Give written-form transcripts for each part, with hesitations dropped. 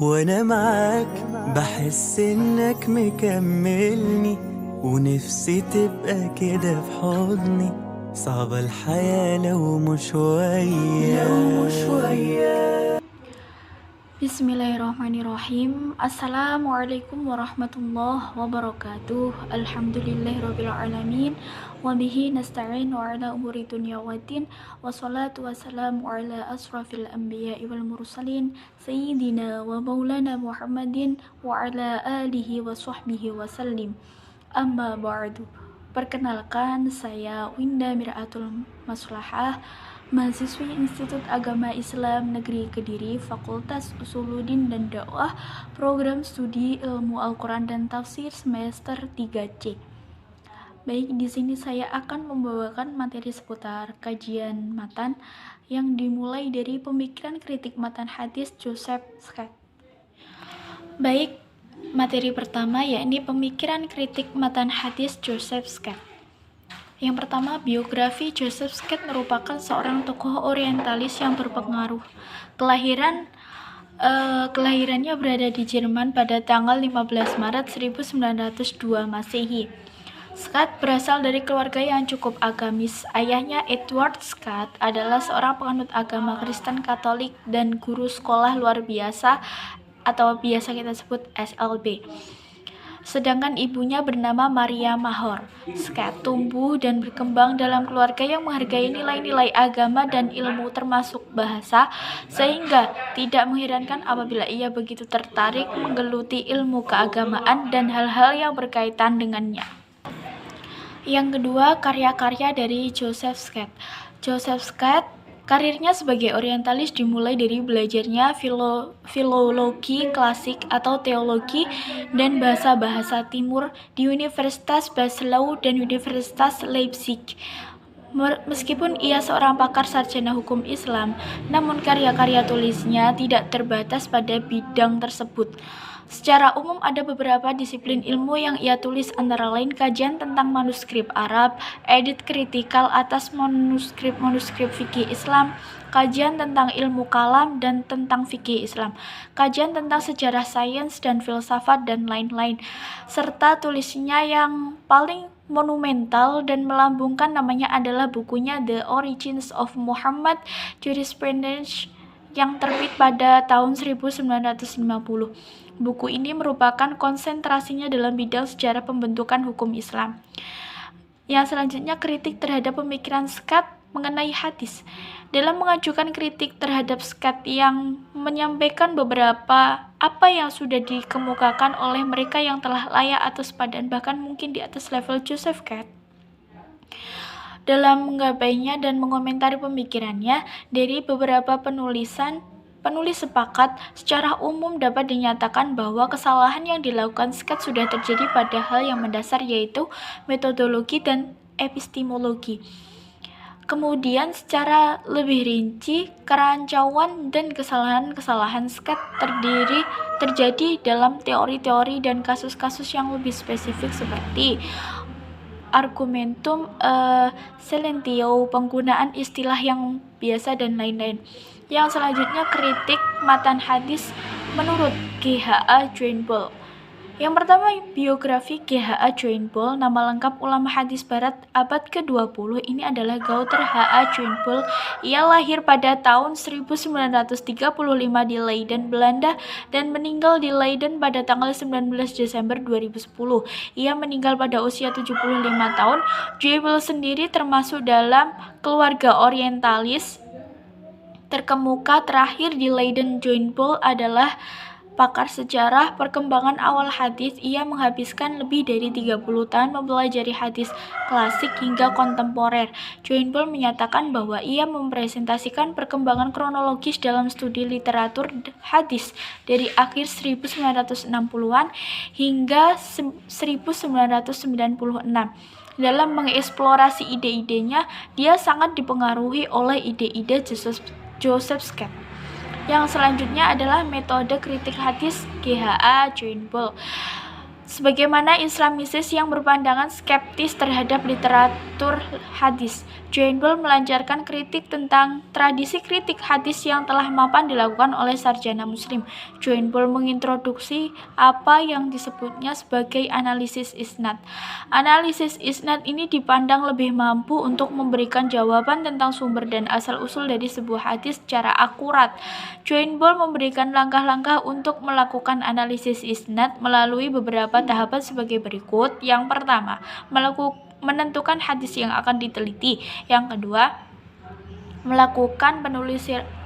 وانا معاك بحس انك مكملني، ونفسي تبقى كده في حضني. صعبة الحياة لو مش وياك. Bismillahirrahmanirrahim. Assalamualaikum warahmatullahi wabarakatuh. Alhamdulillahirrabbilalamin. Wabihi nasta'in wa ala umuri dunya waddin. Wassalatu wassalamu ala asrafil anbiya'i wal mursalin Sayyidina wa maulana Muhammadin wa ala alihi wa sahbihi wa sallim. Amma ba'du. Perkenalkan, saya Winda Miraatul Maslahah, mahasiswi Institut Agama Islam Negeri Kediri, Fakultas Usuluddin dan Dakwah, Program Studi Ilmu Al-Quran dan Tafsir semester 3C. Baik, di sini saya akan membawakan materi seputar kajian matan yang dimulai dari pemikiran kritik matan hadis Joseph Scott. Baik, materi pertama yakni pemikiran kritik matan hadis Joseph Scott. Yang pertama, biografi Joseph Scott merupakan seorang tokoh orientalis yang berpengaruh. Kelahirannya berada di Jerman pada tanggal 15 Maret 1902 Masehi. Scott berasal dari keluarga yang cukup agamis. Ayahnya, Edward Scott, adalah seorang penganut agama Kristen Katolik dan guru sekolah luar biasa atau biasa kita sebut SLB. Sedangkan ibunya bernama Maria Mahor. Scott tumbuh dan berkembang dalam keluarga yang menghargai nilai-nilai agama dan ilmu termasuk bahasa, sehingga tidak mengherankan apabila ia begitu tertarik menggeluti ilmu keagamaan dan hal-hal yang berkaitan dengannya. Yang kedua, karya-karya dari Joseph Scott. Joseph Scott karirnya sebagai orientalis dimulai dari belajarnya filologi klasik atau teologi dan bahasa-bahasa timur di Universitas Breslau dan Universitas Leipzig. Meskipun ia seorang pakar sarjana hukum Islam, namun karya-karya tulisnya tidak terbatas pada bidang tersebut. Secara umum ada beberapa disiplin ilmu yang ia tulis, antara lain kajian tentang manuskrip Arab, edit kritikal atas manuskrip fikih Islam, kajian tentang ilmu kalam dan tentang fikih Islam, kajian tentang sejarah sains dan filsafat dan lain-lain. Serta tulisnya yang paling monumental dan melambungkan namanya adalah bukunya The Origins of Muhammad Jurisprudence yang terbit pada tahun 1950. Buku ini merupakan konsentrasinya dalam bidang sejarah pembentukan hukum Islam. Yang selanjutnya, kritik terhadap pemikiran Scott mengenai hadis. Dalam mengajukan kritik terhadap Scott yang menyampaikan beberapa apa yang sudah dikemukakan oleh mereka yang telah layak atas padan, bahkan mungkin di atas level Joseph Scott. Dalam menggabainya dan mengomentari pemikirannya dari beberapa penulis sepakat secara umum dapat dinyatakan bahwa kesalahan yang dilakukan Scott sudah terjadi pada hal yang mendasar, yaitu metodologi dan epistemologi. Kemudian secara lebih rinci, kerancauan dan kesalahan-kesalahan Scott terjadi dalam teori-teori dan kasus-kasus yang lebih spesifik seperti argumentum silentio, penggunaan istilah yang biasa dan lain-lain. Yang selanjutnya, kritik matan hadis menurut G.H.A. Joinboll. Yang pertama, biografi G.H.A. Joinboll. Nama lengkap ulama hadis barat abad ke-20 ini adalah Gauter H.A. Joinboll. Ia lahir pada tahun 1935 di Leiden, Belanda, dan meninggal di Leiden pada tanggal 19 Desember 2010. Ia meninggal pada usia 75 tahun. Joinboll sendiri termasuk dalam keluarga orientalis terkemuka. Terakhir di Leiden, Joinboll adalah pakar sejarah perkembangan awal hadis. Ia menghabiskan lebih dari 30 tahun mempelajari hadis klasik hingga kontemporer. Joinboll menyatakan bahwa ia mempresentasikan perkembangan kronologis dalam studi literatur hadis dari akhir 1960-an hingga 1996. Dalam mengeksplorasi ide-idenya, dia sangat dipengaruhi oleh ide-ide Joseph Scott. Yang selanjutnya adalah metode kritik hadis G.H.A. Joinboll. Sebagaimana Islamisis yang berpandangan skeptis terhadap literatur hadis, Joinbull melancarkan kritik tentang tradisi kritik hadis yang telah mapan dilakukan oleh sarjana muslim. Joinbull mengintroduksi apa yang disebutnya sebagai analisis isnad. Analisis isnad ini dipandang lebih mampu untuk memberikan jawaban tentang sumber dan asal-usul dari sebuah hadis secara akurat. Joinbull memberikan langkah-langkah untuk melakukan analisis isnad melalui beberapa tahapan sebagai berikut. Yang pertama, menentukan hadis yang akan diteliti. Yang kedua, melakukan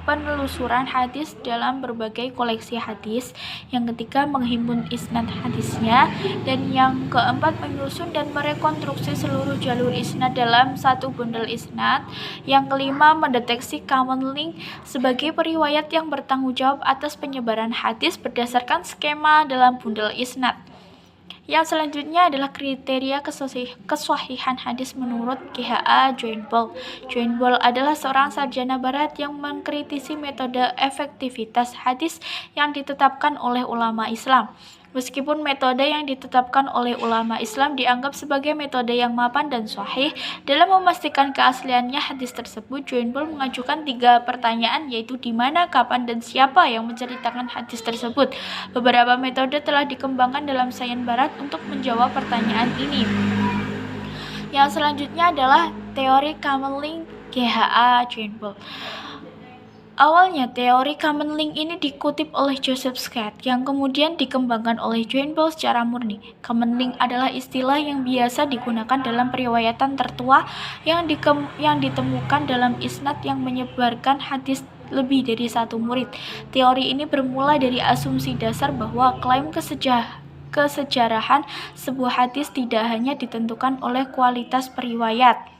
penelusuran hadis dalam berbagai koleksi hadis. Yang ketiga, menghimpun isnad hadisnya. Dan yang keempat, menyusun dan merekonstruksi seluruh jalur isnad dalam satu bundel isnad. Yang kelima, mendeteksi common link sebagai periwayat yang bertanggung jawab atas penyebaran hadis berdasarkan skema dalam bundel isnad. Yang selanjutnya adalah kriteria kesohihan hadis menurut G.H.A. Joinbull. Joinbull adalah seorang sarjana barat yang mengkritisi metode efektivitas hadis yang ditetapkan oleh ulama Islam. Meskipun metode yang ditetapkan oleh ulama Islam dianggap sebagai metode yang mapan dan sahih, dalam memastikan keasliannya hadis tersebut, Joinbull mengajukan 3 pertanyaan, yaitu di mana, kapan, dan siapa yang menceritakan hadis tersebut. Beberapa metode telah dikembangkan dalam sains barat untuk menjawab pertanyaan ini. Yang selanjutnya adalah teori common link G.H.A. Joinbull. Awalnya, teori common link ini dikutip oleh Joseph Scott, yang kemudian dikembangkan oleh Joinbull secara murni. Common link adalah istilah yang biasa digunakan dalam periwayatan tertua yang ditemukan dalam isnad yang menyebarkan hadis lebih dari satu murid. Teori ini bermula dari asumsi dasar bahwa klaim kesejarahan sebuah hadis tidak hanya ditentukan oleh kualitas periwayat,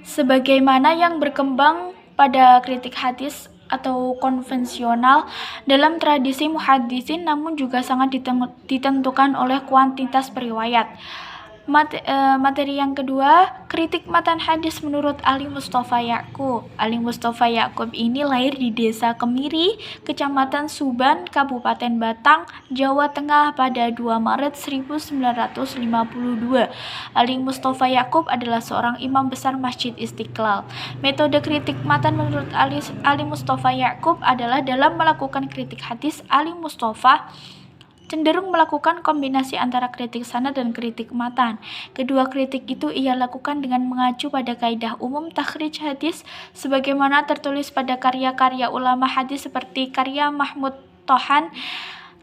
sebagaimana yang berkembang pada kritik hadis atau konvensional dalam tradisi muhaddisin, namun juga sangat ditentukan oleh kuantitas periwayat. Materi yang kedua, kritik matan hadis menurut Ali Mustafa Ya'qub. Ali Mustafa Ya'qub ini lahir di Desa Kemiri, Kecamatan Suban, Kabupaten Batang, Jawa Tengah pada 2 Maret 1952. Ali Mustafa Ya'qub adalah seorang imam besar Masjid Istiqlal. Metode kritik matan menurut Ali Mustafa Ya'qub adalah dalam melakukan kritik hadis, Ali Mustafa cenderung melakukan kombinasi antara kritik sanad dan kritik matan. Kedua kritik itu ia lakukan dengan mengacu pada kaidah umum takhrij hadis sebagaimana tertulis pada karya-karya ulama hadis seperti karya Mahmud Tohan.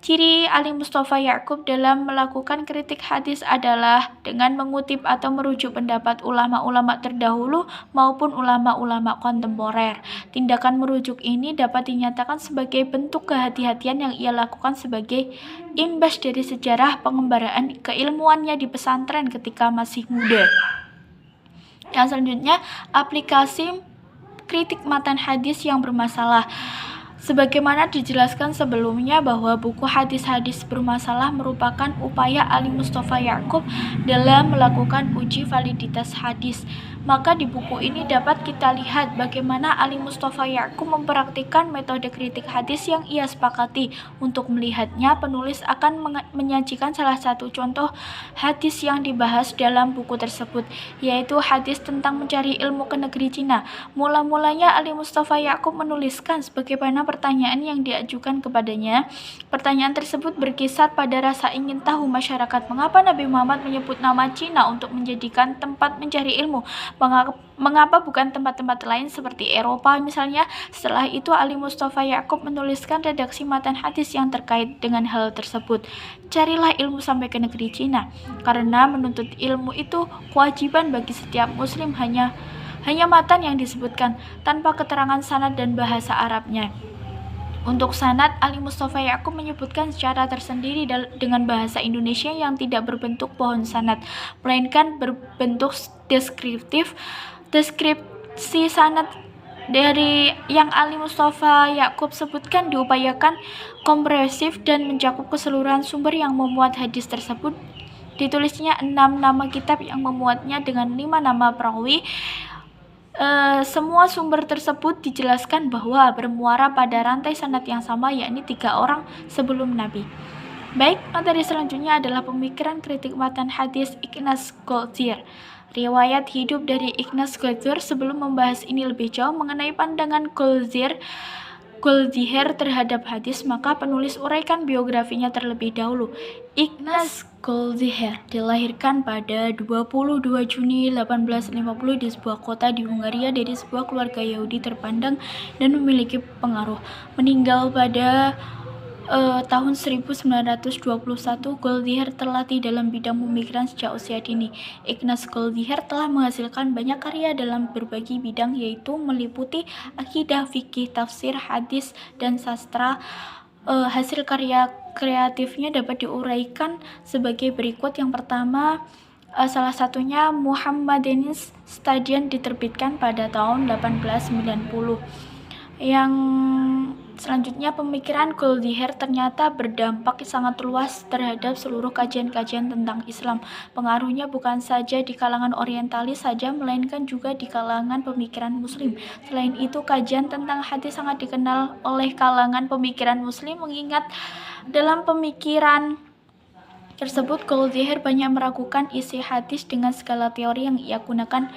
Ciri Ali Mustafa Ya'qub dalam melakukan kritik hadis adalah dengan mengutip atau merujuk pendapat ulama-ulama terdahulu maupun ulama-ulama kontemporer. Tindakan merujuk ini dapat dinyatakan sebagai bentuk kehati-hatian yang ia lakukan sebagai imbas dari sejarah pengembaraan keilmuannya di pesantren ketika masih muda. Yang selanjutnya, aplikasi kritik matan hadis yang bermasalah. Sebagaimana dijelaskan sebelumnya bahwa buku hadis-hadis bermasalah merupakan upaya Ali Mustafa Ya'qub dalam melakukan uji validitas hadis. Maka di buku ini dapat kita lihat bagaimana Ali Mustafa Ya'qub mempraktikkan metode kritik hadis yang ia sepakati. Untuk melihatnya, penulis akan menyajikan salah satu contoh hadis yang dibahas dalam buku tersebut, yaitu hadis tentang mencari ilmu ke negeri Cina. Mula-mulanya Ali Mustafa Ya'qub menuliskan sebagaimana pertanyaan yang diajukan kepadanya. Pertanyaan tersebut berkisar pada rasa ingin tahu masyarakat mengapa Nabi Muhammad menyebut nama Cina untuk menjadikan tempat mencari ilmu. Mengapa bukan tempat-tempat lain seperti Eropa misalnya? Setelah itu Ali Mustafa Ya'qub menuliskan redaksi matan hadis yang terkait dengan hal tersebut. Carilah ilmu sampai ke negeri Cina, karena menuntut ilmu itu kewajiban bagi setiap muslim, hanya matan yang disebutkan tanpa keterangan sanad dan bahasa Arabnya. Untuk sanad, Ali Mustafa Ya'qub menyebutkan secara tersendiri dengan bahasa Indonesia yang tidak berbentuk pohon sanad, melainkan berbentuk deskriptif. Deskripsi sanad dari yang Ali Mustafa Ya'qub sebutkan diupayakan komprehensif dan mencakup keseluruhan sumber yang memuat hadis tersebut. Ditulisnya 6 nama kitab yang memuatnya dengan 5 nama perawi. Semua sumber tersebut dijelaskan bahwa bermuara pada rantai sanad yang sama, yakni 3 orang sebelum Nabi. Baik, materi selanjutnya adalah pemikiran kritik matan hadis Ignaz Goldziher. Riwayat hidup dari Ignaz Goldziher. Sebelum membahas ini lebih jauh mengenai pandangan Goldziher terhadap hadis, maka penulis uraikan biografinya terlebih dahulu. Ignaz Goldziher dilahirkan pada 22 Juni 1850 di sebuah kota di Hungaria dari sebuah keluarga Yahudi terpandang dan memiliki pengaruh. Meninggal pada tahun 1921, Goldziher terlatih dalam bidang pemikiran sejak usia dini. Ignaz Goldziher telah menghasilkan banyak karya dalam berbagai bidang, yaitu meliputi akidah, fikih, tafsir, hadis, dan sastra. Hasil karya kreatifnya dapat diuraikan sebagai berikut. Yang pertama, salah satunya Muhammadiyani's Stadion diterbitkan pada tahun 1890. Yang selanjutnya, pemikiran Goldziher ternyata berdampak sangat luas terhadap seluruh kajian-kajian tentang Islam. Pengaruhnya bukan saja di kalangan orientalis saja, melainkan juga di kalangan pemikiran muslim. Selain itu, kajian tentang hadis sangat dikenal oleh kalangan pemikiran muslim, mengingat dalam pemikiran tersebut Goldziher banyak meragukan isi hadis dengan segala teori yang ia gunakan.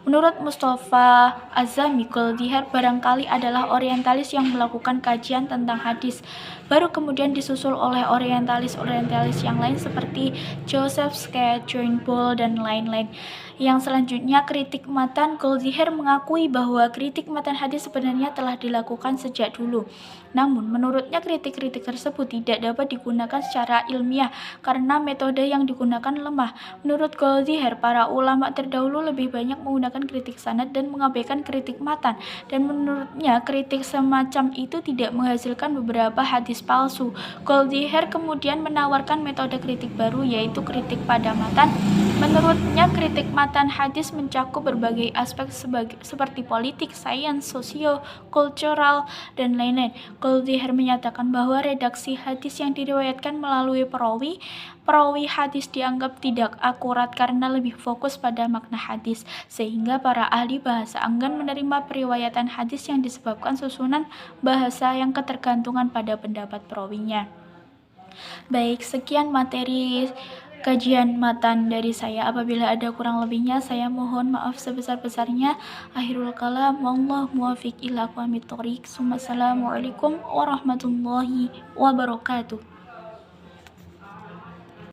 Menurut Mustafa Azami, Goldziher barangkali adalah orientalis yang melakukan kajian tentang hadis, baru kemudian disusul oleh orientalis-orientalis yang lain seperti Joseph Scott, John Bull, dan lain-lain. Yang selanjutnya, kritik matan. Goldziher mengakui bahwa kritik matan hadis sebenarnya telah dilakukan sejak dulu. Namun, menurutnya kritik-kritik tersebut tidak dapat digunakan secara ilmiah karena metode yang digunakan lemah. Menurut Goldziher, para ulama terdahulu lebih banyak menggunakan kritik sanad dan mengabaikan kritik matan, dan menurutnya kritik semacam itu tidak menghasilkan beberapa hadis palsu. Goldziher kemudian menawarkan metode kritik baru, yaitu kritik pada matan. Menurutnya kritik matan hadis mencakup berbagai aspek seperti politik, sains, sosio, kultural, dan lain-lain. Goldziher menyatakan bahwa redaksi hadis yang diriwayatkan melalui perawi hadis dianggap tidak akurat karena lebih fokus pada makna hadis, sehingga para ahli bahasa enggan menerima periwayatan hadis yang disebabkan susunan bahasa yang ketergantungan pada pendapat perawinya. Baik, sekian materi kajian matan dari saya. Apabila ada kurang lebihnya, saya mohon maaf sebesar-besarnya. Akhirul kalam, wallahu muwaffiq ila aqwamit thoriq. Assalamualaikum warahmatullahi wabarakatuh.